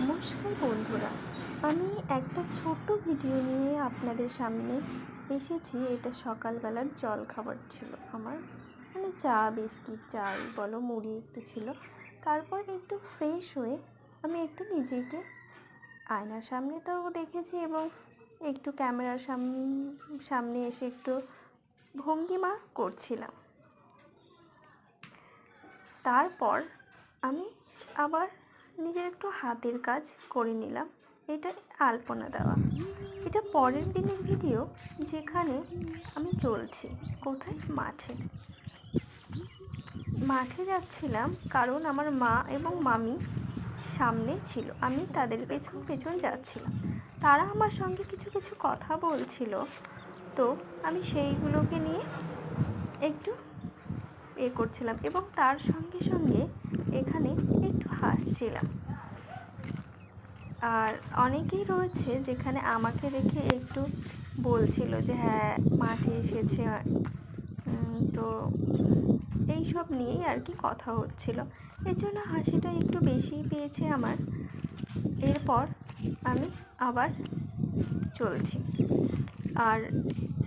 নমস্কার বন্ধুরা, আমি একটা ছোট্ট ভিডিও নিয়ে আপনাদের সামনে এসেছি। এটা সকালবেলার জল খাবার ছিল আমার, মানে চা বিস্কিট চাই বলো মুড়ি একটু ছিল। তারপর একটু ফ্রেশ হয়ে আমি একটু নিজেকে আয়নার সামনে তো দেখেছি এবং একটু ক্যামেরার সামনে এসে একটু ভঙ্গিমা করছিলাম। তারপর আমি আবার নিজের একটু হাতের কাজ করে নিলাম। এটা আলপনা দেওয়া। এটা পরের দিনের ভিডিও, যেখানে আমি চলছি কোথায়, মাঠে যাচ্ছিলাম, কারণ আমার মা এবং মামি সামনে ছিল, আমি তাদের পেছন পেছন যাচ্ছিলাম। তারা আমার সঙ্গে কিছু কিছু কথা বলছিল, তো আমি সেইগুলোকে নিয়ে একটু করছিলাম এবং তার সঙ্গে সঙ্গে এখানে একটু হাসছিলাম। আর অনেকেই রয়েছে যেখানে আমাকে দেখে একটু বলছিল যে হ্যাঁ মাঠে এসেছে, তো এইসব নিয়েই আর কি কথা হচ্ছিল, এর জন্য হাসিটা একটু বেশি পেয়েছে আমার। এরপর আমি আবার চলছি। আর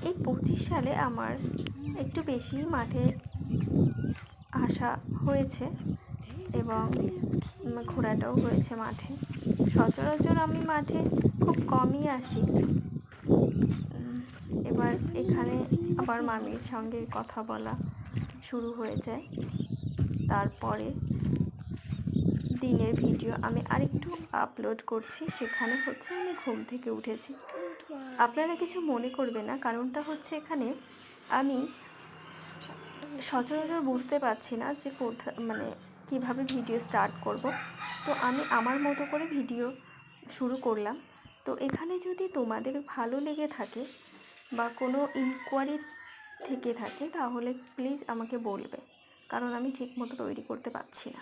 এই 25 সালে আমার একটু বেশি মাঠে আসা হয়েছে এবং ঘোরাটাও হয়েছে মাঠে। সচরাচর আমি মাঠে খুব কমই আসি। এবার এখানে আবার মামির সঙ্গে কথা বলা শুরু হয়ে যায়। তারপরে দিনের ভিডিও আমি আরেকটু আপলোড করছি, সেখানে হচ্ছে আমি ঘুম থেকে উঠেছি। আপনারা কিছু মনে করবে না, কারণটা হচ্ছে এখানে আমি সচরাচর বুঝতে পারছি না যে মানে কিভাবে ভিডিও স্টার্ট করব। তো আমি আমার মতো করে ভিডিও শুরু করলাম। তো এখানে যদি তোমাদের ভালো লেগে থাকে বা কোনো ইনকোয়ারি থেকে থাকে, তাহলে প্লিজ আমাকে বলবে, কারণ আমি ঠিকমতো তৈরি করতে পারছি না।